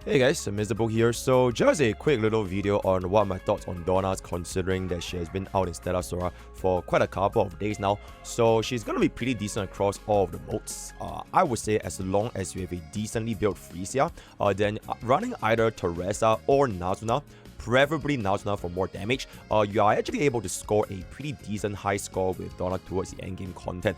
Hey guys, MrPokke here. So just a quick little video on what my thoughts on Donna's, considering that she has been out in Stella Sora for quite a couple of days now. So she's gonna be pretty decent across all of the modes. I would say as long as you have a decently built Frisia, then running either Teresa or Nazuna, preferably Nazuna for more damage, you are actually able to score a pretty decent high score with Donna towards the endgame content.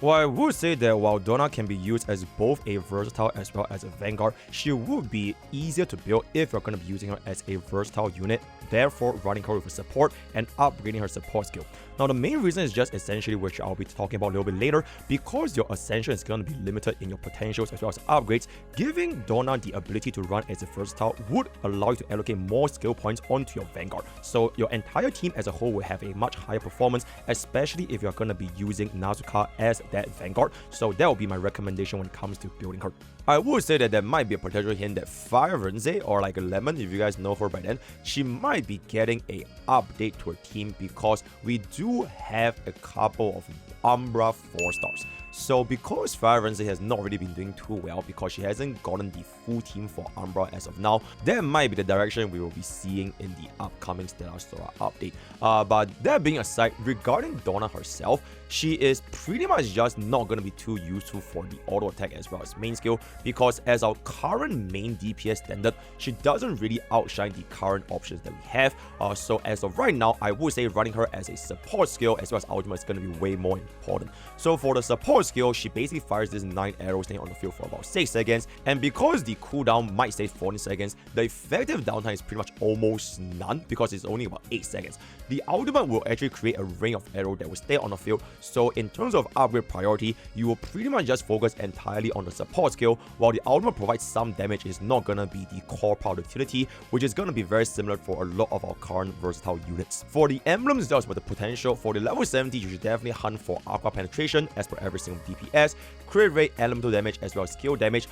Well, I would say that while Donna can be used as both a versatile as well as a vanguard, she would be easier to build if you're going to be using her as a versatile unit, therefore running her with a support and upgrading her support skill. Now the main reason is just essentially, which I'll be talking about a little bit later, because your Ascension is going to be limited in your potentials as well as upgrades. Giving Donna the ability to run as a versatile would allow you to allocate more skill points onto your vanguard, so your entire team as a whole will have a much higher performance, especially if you're going to be using Nazuka as that vanguard. So that will be my recommendation when it comes to building her. I would say that there might be a potential hint that Fire Renze, or like a Lemon, if you guys know her by then, she might be getting a update to her team, because we do have a couple of Umbra 4-stars. So because Fire Renze has not really been doing too well because she hasn't gotten the full team for Umbra as of now, that might be the direction we will be seeing in the upcoming Stella Sora update. But that being aside, regarding Donna herself, she is pretty much just not going to be too useful for the auto attack as well as main skill, because as our current main DPS standard, she doesn't really outshine the current options that we have. So as of right now, I would say running her as a support skill as well as ultimate is going to be way more important. So for the support skill, she basically fires this 9 arrows staying on the field for about 6 seconds, and because the cooldown might stay 14 seconds, the effective downtime is pretty much almost none because it's only about 8 seconds. The ultimate will actually create a ring of arrows that will stay on the field, so in terms of upgrade priority, you will pretty much just focus entirely on the support skill, while the ultimate provides some damage. Is not gonna be the core part of utility, which is gonna be very similar for a lot of our current versatile units. For the emblems, just with the potential, for the level 70, you should definitely hunt for Aqua Penetration as per every single DPS, crit rate, elemental damage, as well as skill damage.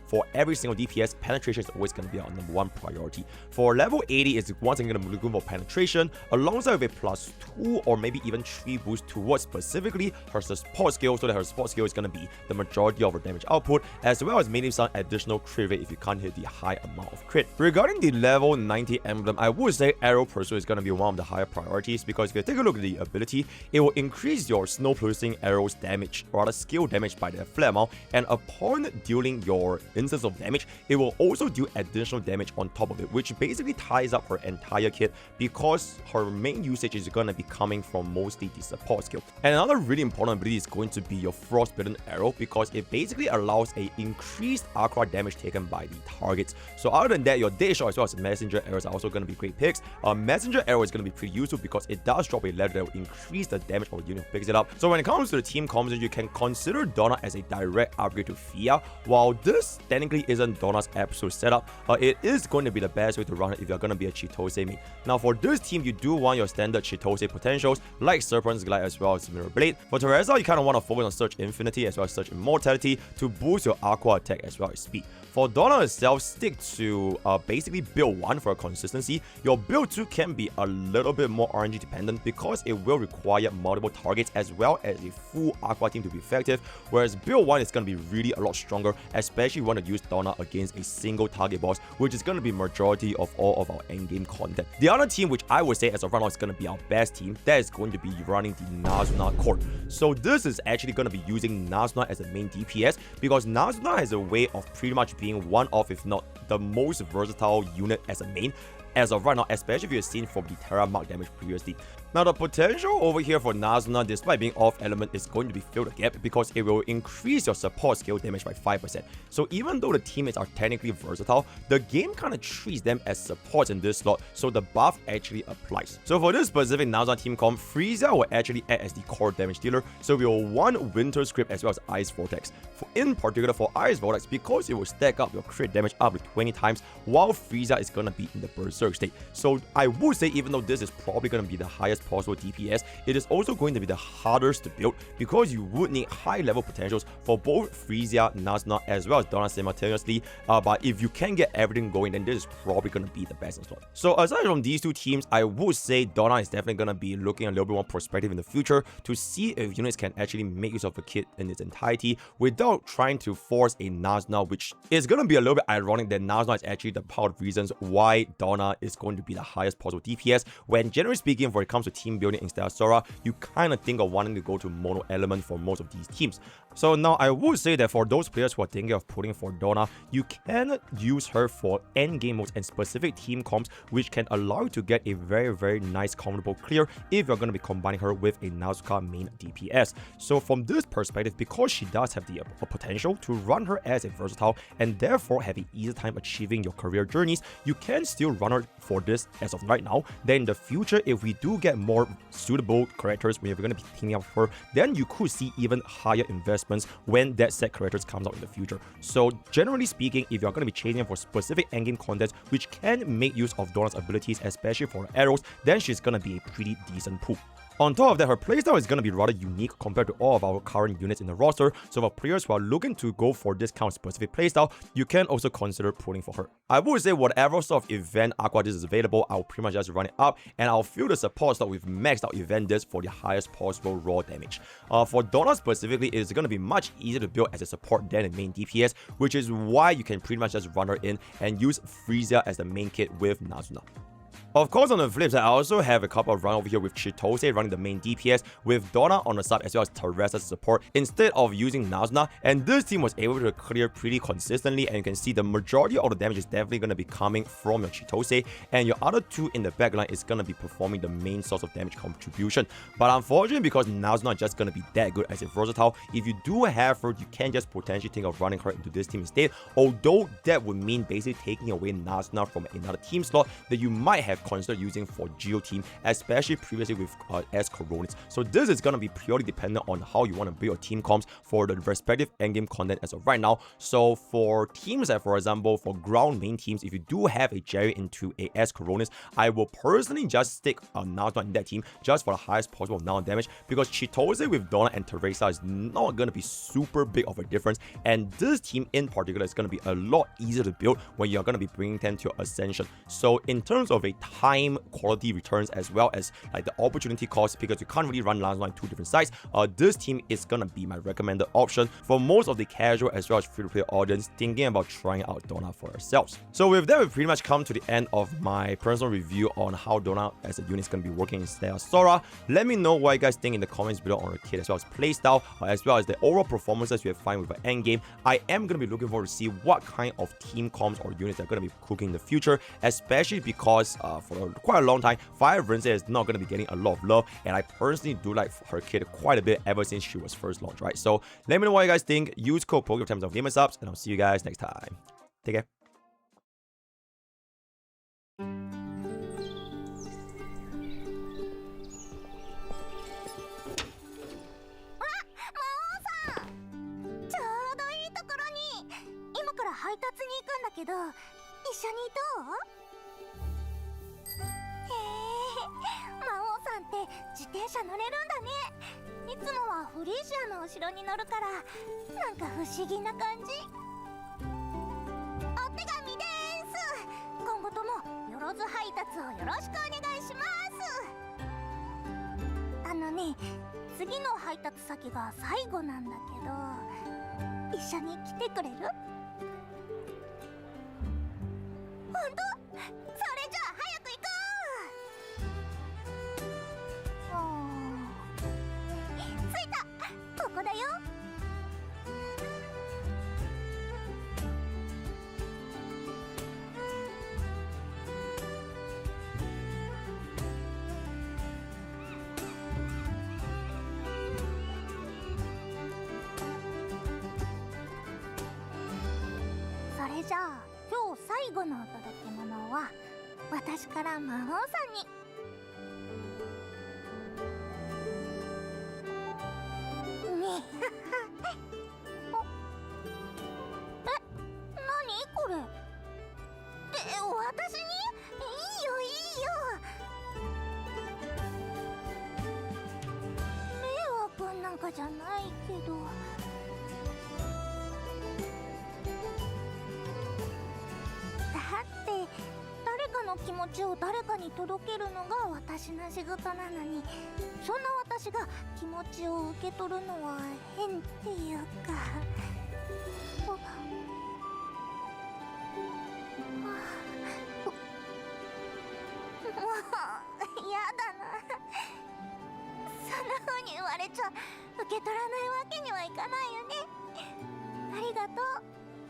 For every single DPS, penetration is always going to be our #1 priority. For level 80, is once again going to be looking for penetration, alongside with a +2 or maybe even 3 boost towards specifically her support skill, so that her support skill is going to be the majority of her damage output, as well as maybe some additional crit rate if you can't hit the high amount of crit. Regarding the level 90 emblem, I would say Arrow Pursuit is going to be one of the higher priorities, because if you take a look at the ability, it will increase your snow piercing arrows damage, or rather skill damage, by the flat amount, and upon dealing your instance of damage, it will also do additional damage on top of it, which basically ties up her entire kit, because her main usage is going to be coming from mostly the support skill. And another really important ability is going to be your Frostbitten Arrow, because it basically allows a increased Aqua damage taken by the targets. So other than that, your Deadshot as well as Messenger Arrows are also going to be great picks. Messenger Arrow is going to be pretty useful because it does drop a letter that will increase the damage of the unit who picks it up. So when it comes to the team composition, you can consider Donna as a direct upgrade to Fia. While this technically isn't Donna's absolute setup, it is going to be the best way to run it if you're going to be a Chitose main. Now for this team, you do want your standard Chitose potentials like Serpent's Glide as well as Mirror Blade. For Teresa, you kind of want to focus on Search Infinity as well as Search Immortality to boost your Aqua attack as well as speed. For Donna itself, stick to basically build 1 for consistency. Your build 2 can be a little bit more RNG dependent, because it will require multiple targets as well as a full Aqua team to be effective, whereas build 1 is going to be really a lot stronger, especially if you want to use Donna against a single target boss, which is going to be majority of all of our endgame content. The other team, which I would say as of right now is going to be our best team, that is going to be running the Nazuna Court. So this is actually going to be using Nazuna as a main DPS, because Nazuna has a way of pretty much being one of, if not the most versatile unit as a main as of right now, especially if you've seen from the Terra Mark damage previously. Now the potential over here for Nazuna, despite being off element, is going to be fill the gap, because it will increase your support skill damage by 5%. So even though the teammates are technically versatile, the game kind of treats them as supports in this slot, so the buff actually applies. So for this specific Nazuna team comp, Frisia will actually act as the core damage dealer, so we will want Winter Script as well as Ice Vortex. In particular for Ice Vortex, because it will stack up your crit damage up to 20 times, while Frisia is going to be in the Berserk state. So I would say, even though this is probably going to be the highest highest possible DPS, it is also going to be the hardest to build because you would need high level potentials for both Frisia, Nazna, as well as Donna simultaneously. But if you can get everything going, then this is probably going to be the best slot. So aside from these two teams, I would say Donna is definitely going to be looking a little bit more prospective in the future to see if units can actually make use of the kit in its entirety without trying to force a Nazna, which is going to be a little bit ironic that Nazna is actually the part of reasons why Donna is going to be the highest possible DPS, when generally speaking, when it comes to team building in Stella Sora, you kind of think of wanting to go to mono element for most of these teams. So now I would say that for those players who are thinking of putting for Donna, you can use her for end game modes and specific team comps, which can allow you to get a very nice comfortable clear if you're going to be combining her with a Nazuka main DPS. So from this perspective, because she does have the potential to run her as a versatile and therefore have an easy time achieving your career journeys, you can still run her for this as of right now. Then in the future, if we do get more suitable characters when we're going to be teaming up with her, then you could see even higher investments when that set characters comes out in the future. So generally speaking, if you're going to be chasing for specific endgame content which can make use of Donna's abilities, especially for her arrows, then she's going to be a pretty decent pool. On top of that, her playstyle is going to be rather unique compared to all of our current units in the roster, so for players who are looking to go for this kind of specific playstyle, you can also consider pulling for her. I would say whatever sort of event Aqua Disc is available, I'll pretty much just run it up, and I'll fill the support slot with maxed out event disc for the highest possible raw damage. For Donna specifically, it's going to be much easier to build as a support than a main DPS, which is why you can pretty much just run her in and use Frisia as the main kit with Nazuna. Of course, on the flip side, I also have a couple of run over here with Chitose running the main DPS, with Donna on the side as well as Teresa as support instead of using Nazuna, and this team was able to clear pretty consistently, and you can see the majority of the damage is definitely going to be coming from your Chitose, and your other two in the backline is going to be performing the main source of damage contribution. But unfortunately, because Nazuna is just going to be that good as a versatile, if you do have her, you can just potentially think of running her into this team instead, although that would mean basically taking away Nazuna from another team slot that you might have considered using for Geo team, especially previously with as Coronis. So this is going to be purely dependent on how you want to build your team comps for the respective endgame content as of right now. So for teams that, for example, for ground main teams, if you do have a Jerry into a S Coronis, I will personally just stick a Nazuna in that team just for the highest possible amount of damage, because Chitose with Donna and Teresa is not going to be super big of a difference, and this team in particular is going to be a lot easier to build when you're going to be bringing them to your Ascension. So in terms of a time quality returns as well as like the opportunity cost, because you can't really run Nazuna on two different sides, this team is gonna be my recommended option for most of the casual as well as free-to-play audience thinking about trying out Donna for yourselves. So with that, we've pretty much come to the end of my personal review on how Donna as a unit is going to be working in Stella Sora. Let me know what you guys think in the comments below on her kit as well as playstyle, as well as the overall performances you have found with her endgame. I am going to be looking forward to see what kind of team comps or units are going to be cooking in the future, especially because for quite a long time, Fire Rinse is not going to be getting a lot of love, and I personally do like her kit quite a bit ever since she was first launched, right? So let me know what you guys think. Use code POKE in terms of gamer subs, and I'll see you guys next time. Take care. 配達に行くんだけど、一緒にどう？へえ、魔王さんって自転車乗れるんだね。いつもはフリージアの後ろに乗るから、なんか不思議な感じ。お手紙です。今後ともよろず配達をよろしくお願いします。あのね、次の配達先が最後なんだけど、一緒に来てくれる？ほんと？それじゃあ早く行こう。着いた！ここだよ。それじゃあ今日最後のお届け物は私から魔王さんに。ねえ、何これ？私に？いいよいいよ。じゃないけど。だって誰かの気持ちを誰かに届けるのが私の仕事なのに、そんな私が気持ちを受け取るのは変っていうか。もうやだな。そんな風に言われちゃ受け取らないわけにはいかないよね。ありがとう、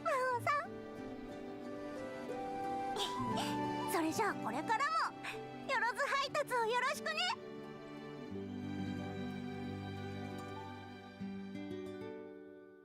魔王さん。それじゃあこれからもよろず配達をよろしくね。